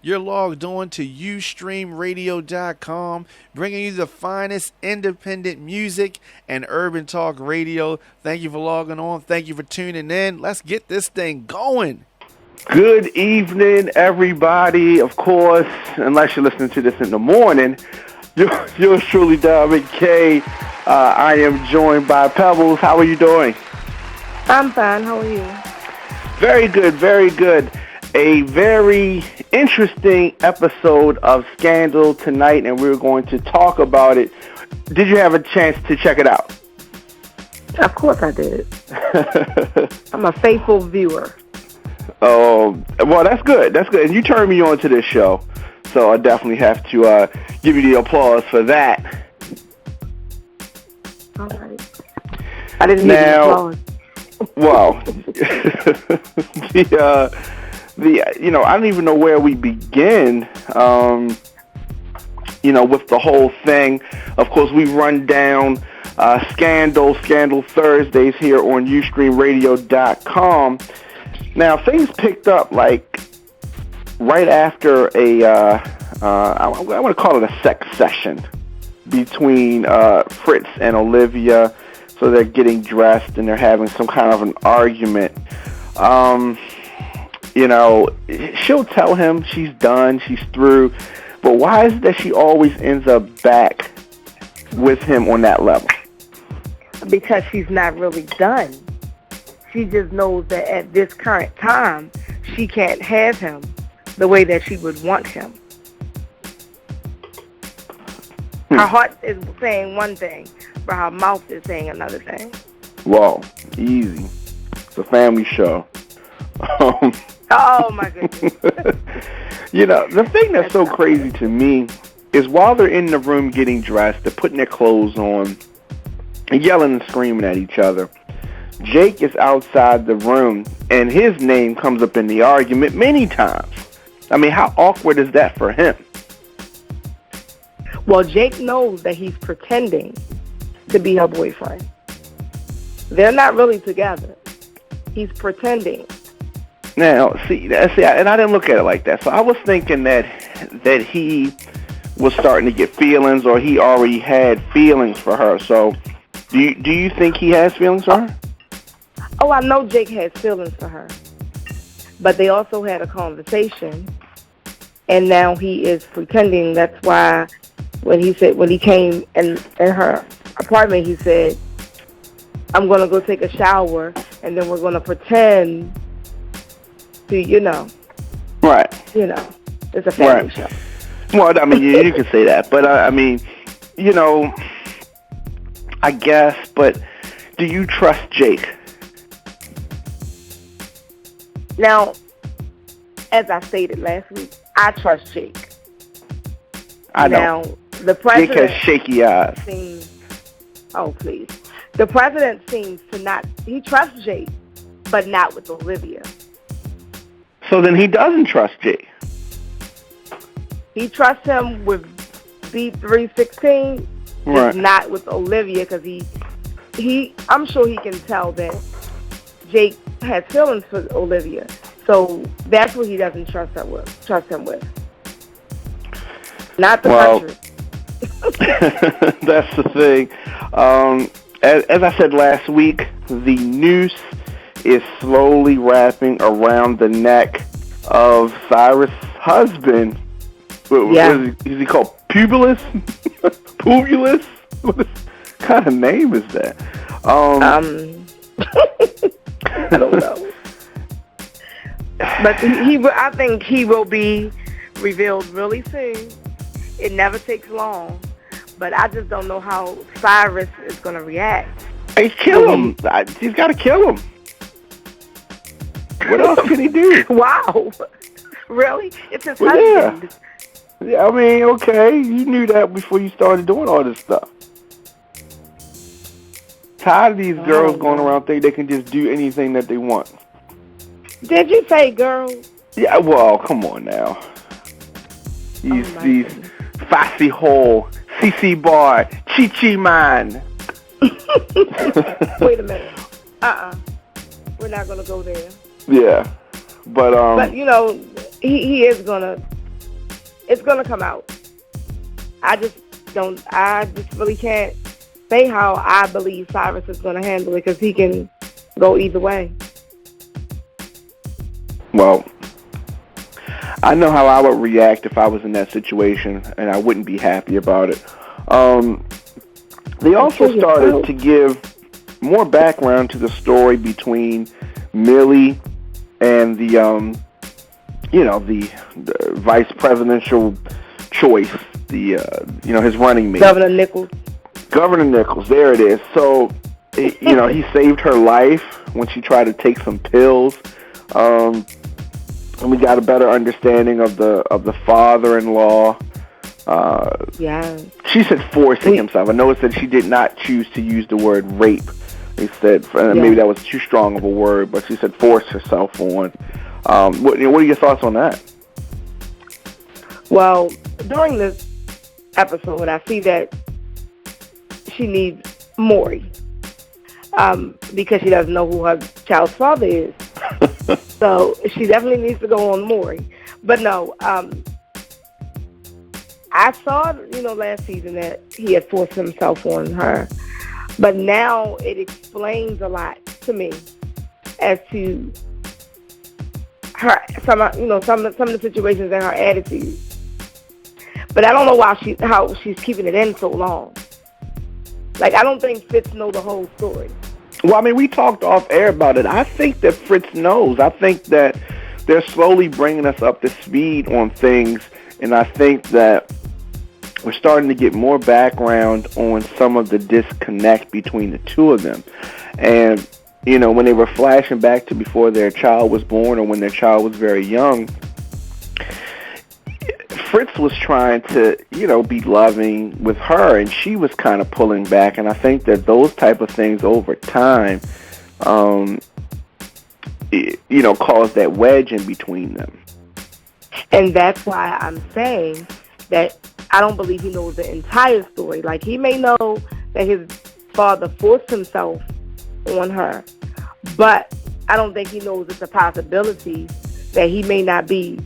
You're logged on to UStreamRadio.com, bringing you the finest independent music and urban talk radio. Thank you for logging on. Thank you for tuning in. Let's get this thing going. Good evening, everybody. Of course, unless you're listening to this in the morning, yours truly, Diamond K. I am joined by Pebbles. How are you doing? I'm fine. How are you? Very good, very good. A very interesting episode of Scandal tonight, and we're going to talk about it. Did you have a chance to check it out? Of course I did. I'm a faithful viewer. Oh, well, that's good. That's good. And you turned me on to this show, so I definitely have to give you the applause for that. All right. I didn't need the applause. Well, I don't even know where we begin, with the whole thing. Of course, we run down Scandal Thursdays here on UStreamRadio.com. Now, things picked up, like, right after I want to call it a sex session between Fritz and Olivia. So they're getting dressed and they're having some kind of an argument. She'll tell him she's done, she's through, but why is it that she always ends up back with him on that level? Because she's not really done. She just knows that at this current time, she can't have him the way that she would want him. Her heart is saying one thing, but her mouth is saying another thing. Whoa, easy. It's a family show. Oh, my goodness. The thing that's so crazy to me is while they're in the room getting dressed, they're putting their clothes on, and yelling and screaming at each other. Jake is outside the room, and his name comes up in the argument many times. I mean, how awkward is that for him? Well, Jake knows that he's pretending to be her boyfriend. They're not really together. He's pretending. Now, see, and I didn't look at it like that. So I was thinking that he was starting to get feelings, or he already had feelings for her. So, do you think he has feelings for her? Oh, I know Jake has feelings for her, but they also had a conversation, and now he is pretending. That's why when he came in her apartment, he said, "I'm going to go take a shower, and then we're going to pretend to, right? It's a family show." Well, I mean, you can say that, but I mean, I guess. But do you trust Jake? Now, as I stated last week, I trust Jake. I know. Now, the president Jake has shaky eyes. Oh, please. The president seems to not. He trusts Jake, but not with Olivia. So then he doesn't trust Jake. He trusts him with B316, right? Not with Olivia, because I'm sure he can tell that Jake has feelings for Olivia. So that's what he doesn't trust him with. Not the country. That's the thing. As I said last week, the noose is slowly wrapping around the neck of Cyrus' husband. Yeah. What is he called? Pubulus? Pubulus? What kind of name is that? I don't know. But I think he will be revealed really soon. It never takes long. But I just don't know how Cyrus is going to react. Hey, kill him. He's got to kill him. What else can he do? Wow. Really? It's his husband. Yeah, I mean, okay. You knew that before you started doing all this stuff. Tired of these girls going around thinking they can just do anything that they want. Did you say girl? Yeah, well, come on now. These Fassi Hole, CC Bar, Chi Chi Man. Wait a minute. We're not going to go there. Yeah. But you know, he is going to it's gonna come out. I just don't. I just really can't say how I believe Cyrus is gonna handle it because he can go either way. Well, I know how I would react if I was in that situation, and I wouldn't be happy about it. They also started to give more background to the story between Millie and the vice presidential choice, his running mate, Governor Nichols. Governor Nichols. There it is. So, he saved her life when she tried to take some pills. And we got a better understanding of the father-in-law. Yeah. She said forcing himself. I know it said she did not choose to use the word rape. They said maybe that was too strong of a word, but she said force herself on. What are your thoughts on that? Well, during this episode, I see that she needs Maury because she doesn't know who her child's father is. So she definitely needs to go on Maury. But no, I saw, last season that he had forced himself on her. But now it explains a lot to me as to her, some of the situations and her attitude. But I don't know how she's keeping it in so long. Like, I don't think Fitz knows the whole story. Well, I mean, we talked off air about it. I think that Fritz knows. I think that they're slowly bringing us up to speed on things, and I think that we're starting to get more background on some of the disconnect between the two of them. And, when they were flashing back to before their child was born or when their child was very young, Fritz was trying to, be loving with her, and she was kind of pulling back. And I think that those type of things over time, caused that wedge in between them. And that's why I'm saying that I don't believe he knows the entire story. Like, he may know that his father forced himself on her, but I don't think he knows it's a possibility that he may not be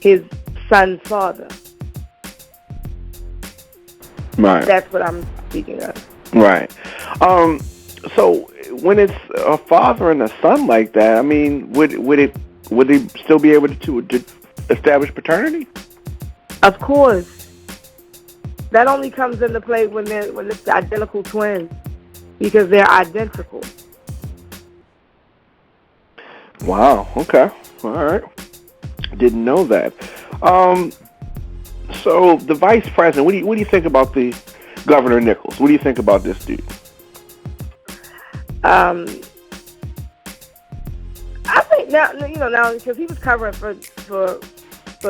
his son's father. Right. That's what I'm speaking of. Right. So when it's a father and a son like that, I mean, would they still be able to establish paternity? Of course. That only comes into play when it's identical twins, because they're identical. Wow. Okay. All right. Didn't know that. So the vice president, what do you think about the Governor Nichols? What do you think about this dude? I think now because he was covering for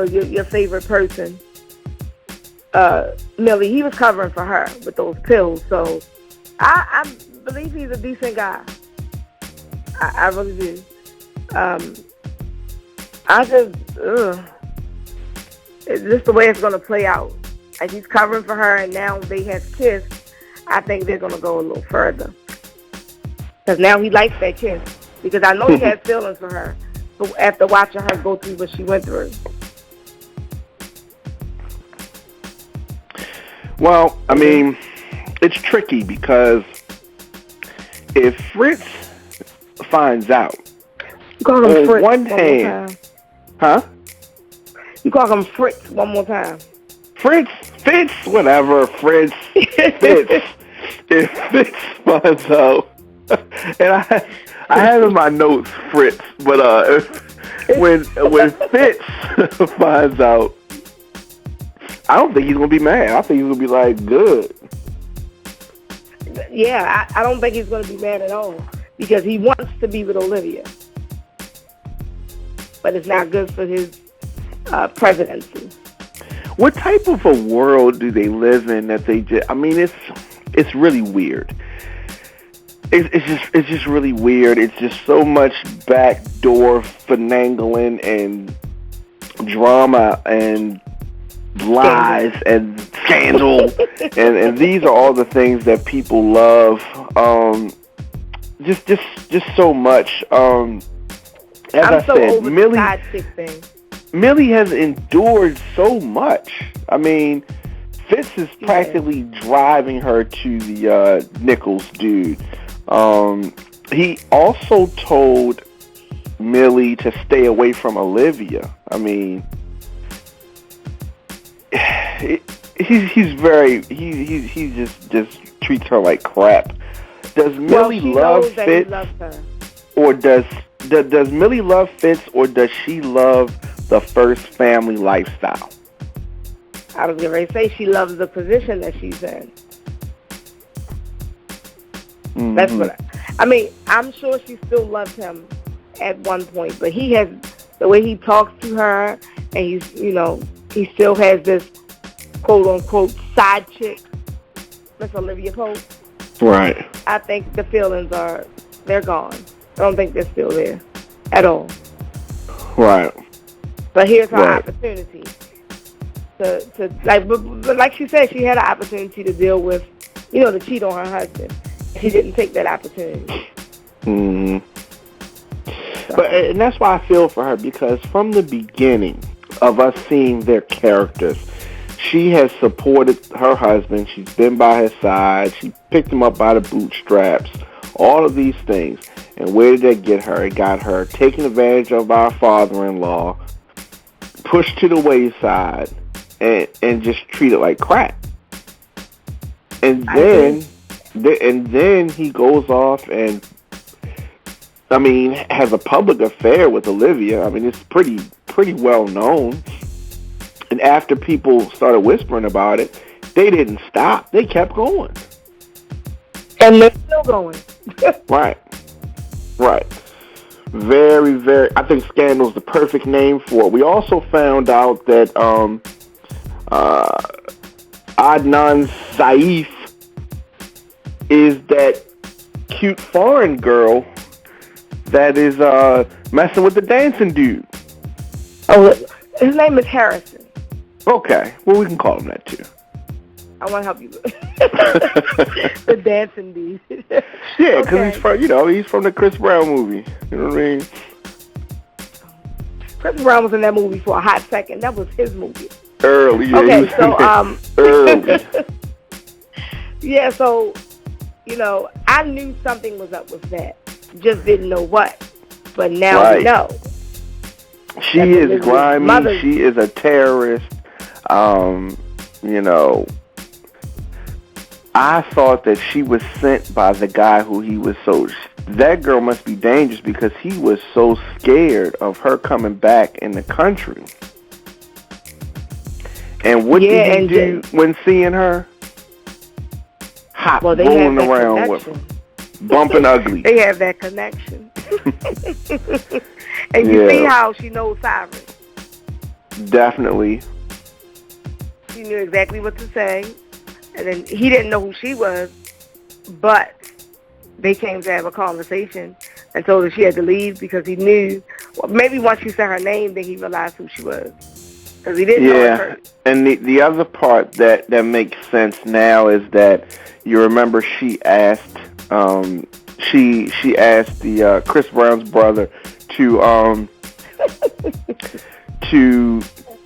your favorite person, Millie. He was covering for her with those pills. So I believe he's a decent guy. I really do. It's just the way it's going to play out. Like, he's covering for her, and now they have kissed. I think they're going to go a little further. Because now he likes that kiss. Because I know he had feelings for her after watching her go through what she went through. Well, I mean, it's tricky because if Fritz finds out, You call him Fritz one hand, huh? You call him Fritz one more time. Fritz, whatever, Fritz, Fitz. If Fitz finds out, and I have in my notes Fritz, but when Fitz finds out, I don't think he's gonna be mad. I think he's gonna be like, good. Yeah, I don't think he's gonna be mad at all because he wants to be with Olivia, but it's not good for his presidency. What type of a world do they live in that they just? I mean, it's really weird. It's just really weird. It's just so much backdoor finagling and drama and lies and scandal, and these are all the things that people love. Just so much. As I'm I so said, over Millie. the side chick thing. Millie has endured so much. I mean, Fitz is practically driving her to the Nichols dude. He also told Millie to stay away from Olivia. I mean, he just treats her like crap. Does Millie love Fitz, or does Millie love Fitz, or does she love the first family lifestyle? I was going to say she loves the position that she's in. Mm-hmm. That's what I mean. I'm sure she still loves him at one point, but he has the way he talks to her, and he still has this quote unquote side chick, Miss Olivia Pope. Right. I think the feelings they're gone. I don't think they're still there at all. Right. But here's her opportunity to but like she said, she had an opportunity to deal with, to cheat on her husband. She didn't take that opportunity. Mm-hmm. And that's why I feel for her, because from the beginning of us seeing their characters, she has supported her husband. She's been by his side. She picked him up by the bootstraps. All of these things. And where did that get her? It got her taken advantage of by her father-in-law, pushed to the wayside, and just treated like crap. And then he goes off and, has a public affair with Olivia. It's pretty well known. And after people started whispering about it, they didn't stop. They kept going. And they're still going. Right. Very, very, I think scandal's the perfect name for it. We also found out that Adnan Saif is that cute foreign girl that is messing with the dancing dude. Oh, his name is Harrison. Okay, well, we can call him that too. I want to help you. The dancing dude. Yeah, because he's from the Chris Brown movie. You know what I mean? Chris Brown was in that movie for a hot second. That was his movie. Early, yeah. Okay, so early. Yeah, so I knew something was up with that. Just didn't know what. But now we know. She is grimy. She is a terrorist. I thought that she was sent by the guy who he was that girl must be dangerous, because he was so scared of her coming back in the country. And what did he do when seeing her? Rolling around with her. Bumping ugly. They have that connection. And you see how she knows Cyrus. Definitely. She knew exactly what to say. And then he didn't know who she was, but they came to have a conversation and told her she had to leave because he knew. Well, maybe once she said her name, then he realized who she was. Because he didn't know her. And the other part that makes sense now is that you remember she asked she asked the Chris Brown's brother to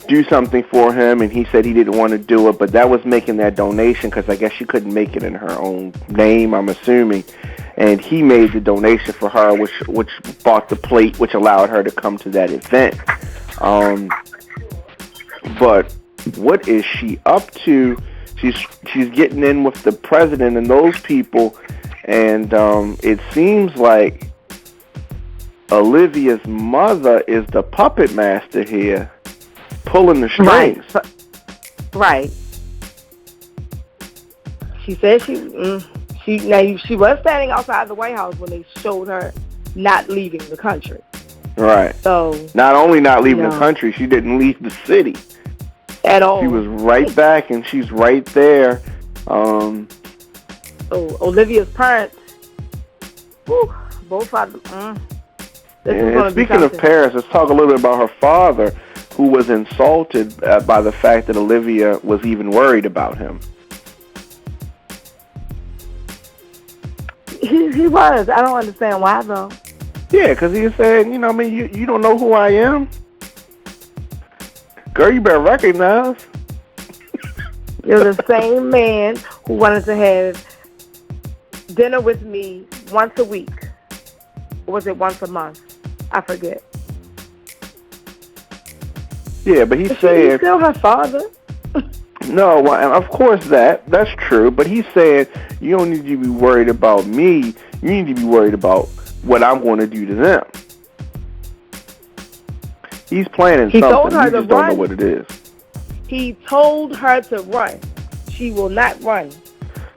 do something for him, and he said he didn't want to do it, but that was making that donation because I guess she couldn't make it in her own name, I'm assuming, and he made the donation for her, which bought the plate, which allowed her to come to that event. But what is she up to? She's getting in with the president and those people, and it seems like Olivia's mother is the puppet master here, pulling the strings. Right. She said she was standing outside the White House when they showed her not leaving the country. Right. So not only not leaving the country, she didn't leave the city at all. She was right back, and she's right there. Olivia's parents, both of them. And speaking of Paris, let's talk a little bit about her father, who was insulted by the fact that Olivia was even worried about him. He was. I don't understand why, though. Yeah, because he was saying, you don't know who I am? Girl, you better recognize. You're the same man who wanted to have dinner with me once a week. Or was it once a month? I forget. Yeah, but he's But saying... he's still her father. No, well, and of course that's true, but he's saying you don't need to be worried about me. You need to be worried about what I'm going to do to them. He's planning He told something. her You to just don't know run. what it is. He told her to run. She will not run.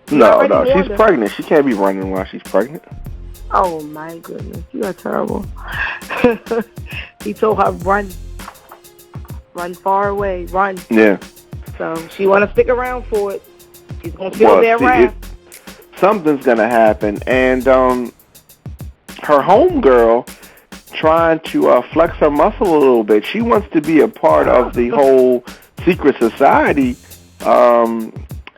He No, already warned she's her. pregnant. She can't be running while she's pregnant. Oh my goodness, you are terrible. He told her run far away, run. Yeah. So she want to stick around for it. She's gonna feel their wrath. Something's gonna happen, and her homegirl trying to flex her muscle a little bit. She wants to be a part of the whole secret society,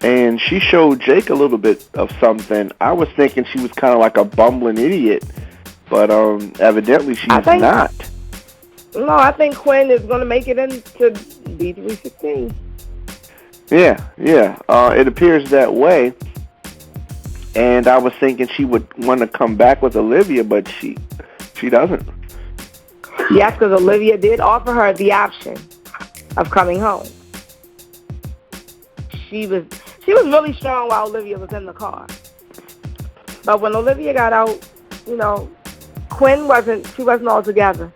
and she showed Jake a little bit of something. I was thinking she was kind of like a bumbling idiot, but evidently she's not. No, I think Quinn is going to make it into B316. Yeah. It appears that way. And I was thinking she would want to come back with Olivia, but she doesn't. Yes, because Olivia did offer her the option of coming home. She was really strong while Olivia was in the car. But when Olivia got out, Quinn wasn't all together.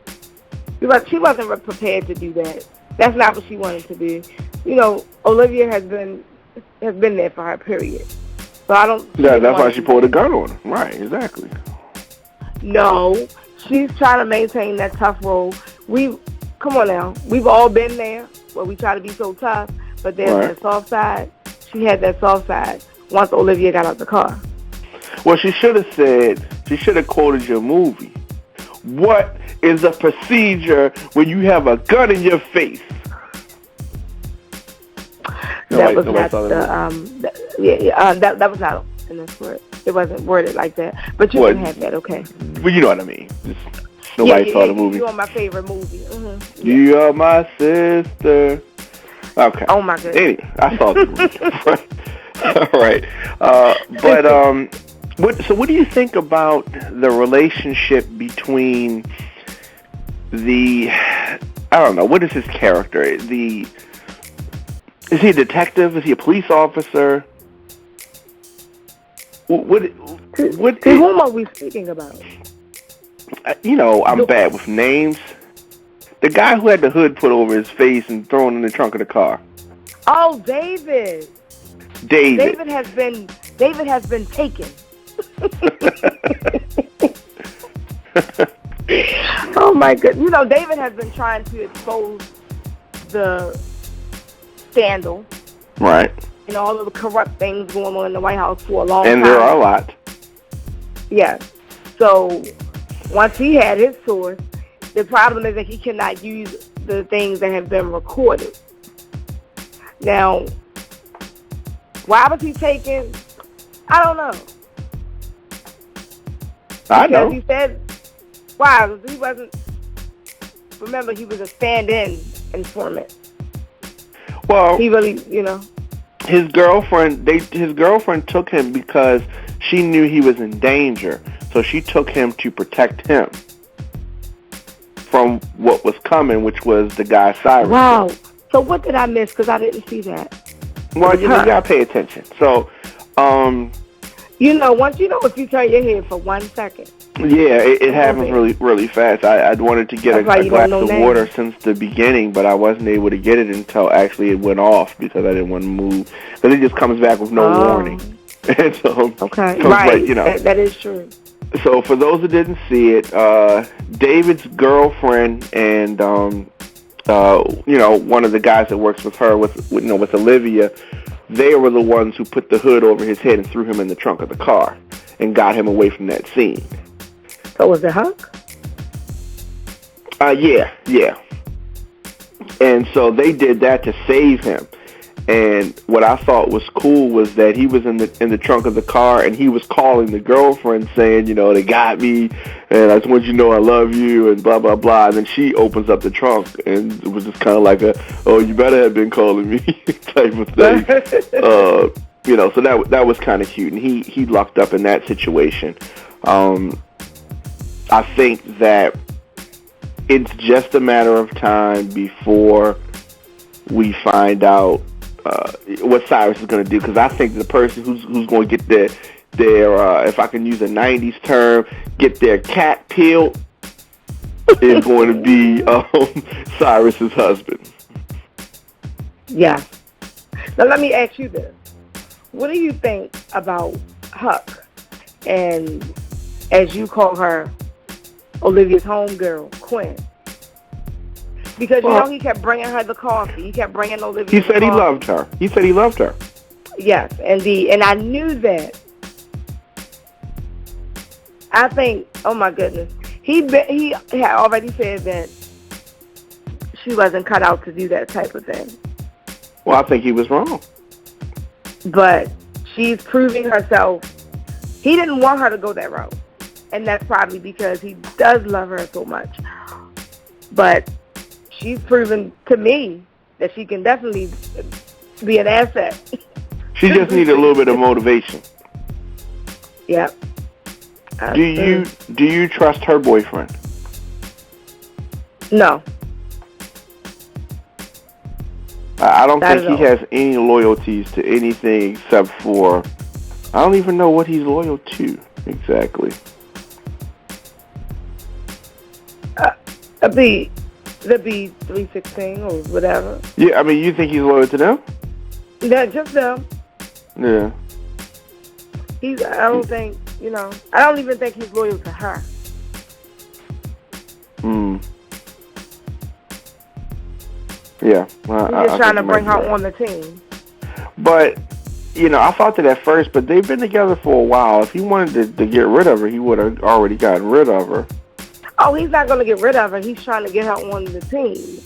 She wasn't prepared to do that. That's not what she wanted to do. Olivia has been there for her, period. So I don't. Yeah, that's why she pulled a gun on her. Right, exactly. No, she's trying to maintain that tough role. Come on now. We've all been there where we try to be so tough, but there's that soft side. She had that soft side once Olivia got out the car. Well, she should have quoted your movie. What is a procedure when you have a gun in your face? That was not that was not in the script. It wasn't worded like that. But you can have that, okay? Well, you know what I mean. Nobody saw the movie. You are my favorite movie. Mm-hmm. You are my sister. Okay. Oh my goodness. Anyway, I saw the movie. All right. What do you think about the relationship between I don't know, what is his character? Is he a detective? Is he a police officer? Whom are we speaking about? I'm bad with names. The guy who had the hood put over his face and thrown in the trunk of the car. Oh, David. David has been taken. Oh my goodness. David has been trying to expose the scandal. Right. And all of the corrupt things going on in the White House for a long time. And there are a lot. Yeah. So once he had his source, the problem is that he cannot use the things that have been recorded. Now, why was he taken? I don't know. I know. Because he said, why? He wasn't, remember, he was a stand-in informant. Well, he really, his girlfriend took him because she knew he was in danger. So she took him to protect him from what was coming, which was the guy Cyrus. Wow. So what did I miss? Because I didn't see that. Well, you gotta pay attention. So, once if you turn your head for 1 second. Yeah, it happens really fast. I'd wanted to get a glass of water since the beginning, but I wasn't able to get it until actually it went off because I didn't want to move. Because it just comes back with no warning. And so, okay, right, that is true. So for those who didn't see it, David's girlfriend and one of the guys that works with her with Olivia, they were the ones who put the hood over his head and threw him in the trunk of the car and got him away from that scene. So was it Huck? Yeah. And so they did that to save him. And what I thought was cool was that he was in the trunk of the car, and he was calling the girlfriend saying, you know, they got me, and I just want you to know I love you, and blah, blah, blah. And then she opens up the trunk, and it was just kind of like a, oh, you better have been calling me type of thing. You know, so that was kind of cute, and he lucked up in that situation. I think that it's just a matter of time before we find out what Cyrus is going to do, because I think the person who's going to get their if I can use a 90s term, get their cat peeled is going to be Cyrus's husband. Yeah. Now let me ask you this. What do you think about Huck and, as you call her, Olivia's homegirl, Quinn? Because, you know, he kept bringing her the coffee. He kept bringing Olivia. He said he loved her. He said he loved her. Yes, and I knew that. I think, oh my goodness, he had already said that she wasn't cut out to do that type of thing. Well, I think he was wrong. But she's proving herself. He didn't want her to go that route, and that's probably because he does love her so much. But she's proven to me that she can definitely be an asset. She just needed a little bit of motivation. Yep. Do you trust her boyfriend? No. I don't think he has any loyalties to anything except for, I don't even know what he's loyal to exactly. The B316 or whatever. Yeah, I mean, you think he's loyal to them? Yeah, just them. Yeah. I don't even think he's loyal to her. Yeah. He's just trying to bring her on the team. But, you know, I thought that at first, but they've been together for a while. If he wanted to get rid of her, he would have already gotten rid of her. Oh, he's not going to get rid of her. He's trying to get her on the team.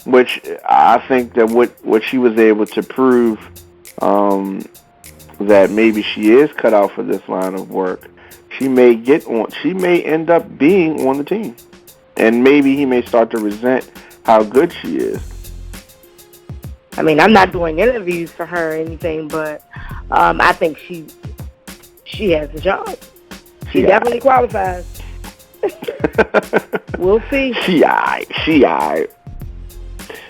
Which I think that what she was able to prove, that maybe she is cut out for this line of work. She may end up being on the team. And maybe he may start to resent how good she is. I mean, I'm not doing interviews for her or anything, but I think she has a job. She definitely qualifies. We'll see. She aight.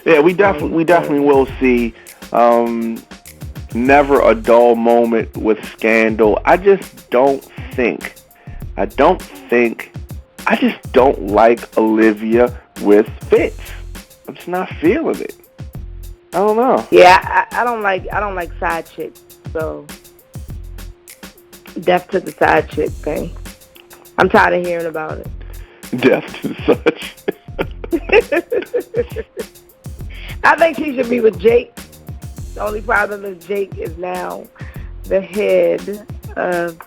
Yeah, we definitely will see. Never a dull moment with Scandal. I just don't like Olivia with Fitz. I'm just not feeling it. I don't know. Yeah, I don't like side chicks, so death to the side chick thing. I'm tired of hearing about it. Death to such. I think she should be with Jake. The only problem is Jake is now the head of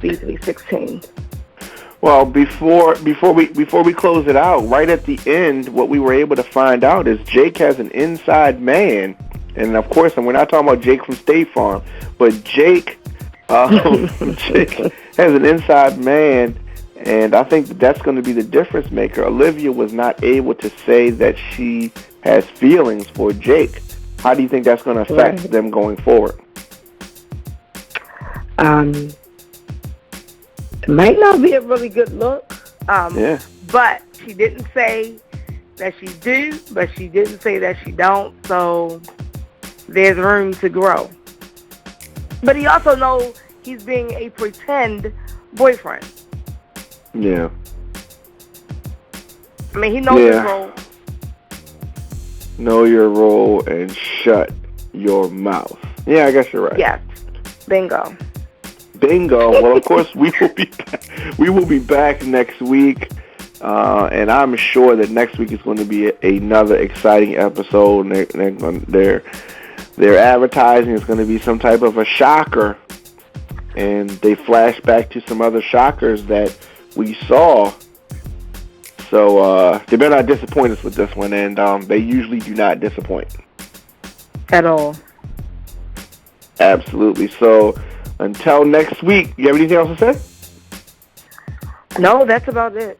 B316. Well, before we close it out, right at the end, what we were able to find out is Jake has an inside man, and of course, and we're not talking about Jake from State Farm, but Jake Jake has an inside man, and I think that's going to be the difference maker. Olivia was not able to say that she has feelings for Jake. How do you think that's going to affect them going forward? It might not be a really good look. Yeah. But she didn't say that she do, but she didn't say that she don't, so there's room to grow. But he also knows he's being a pretend boyfriend. Yeah. I mean, he knows his role. Know your role and shut your mouth. Yeah, I guess you're right. Yes. Bingo. Well, of course, we will be back next week, and I'm sure that next week is going to be another exciting episode. Their advertising is going to be some type of a shocker, and they flash back to some other shockers that we saw. So they better not disappoint us with this one, and they usually do not disappoint. At all. Absolutely. So until next week, you have anything else to say? No, that's about it.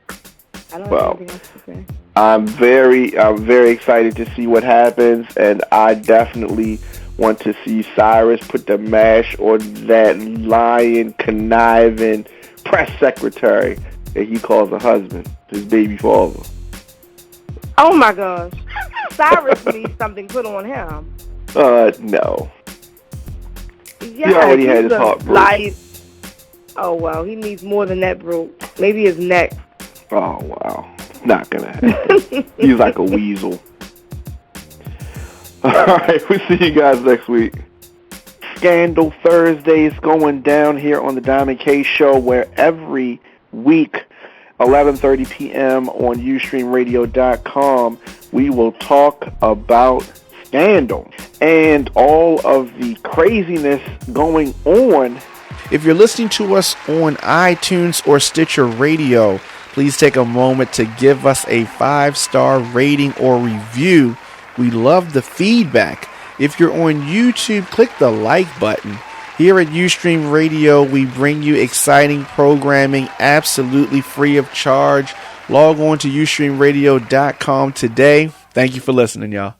I don't Well, have anything else to say. I'm very excited to see what happens, and I definitely want to see Cyrus put the mash on that lying, conniving press secretary that he calls a husband, his baby father. Oh my gosh. Cyrus needs something put on him. No. Yeah, He already had he's his a heart broke. liar. Oh wow, he needs more than that broke. Maybe his neck. Oh, wow. Not gonna happen. He's like a weasel. All right, we'll see you guys next week. Scandal Thursdays going down here on the Diamond K Show, where every week, 11:30 p.m. on UstreamRadio.com, we will talk about scandal and all of the craziness going on. If you're listening to us on iTunes or Stitcher Radio, please take a moment to give us a 5-star rating or review. We love the feedback. If you're on YouTube, click the like button. Here at Ustream Radio, we bring you exciting programming absolutely free of charge. Log on to UstreamRadio.com today. Thank you for listening, y'all.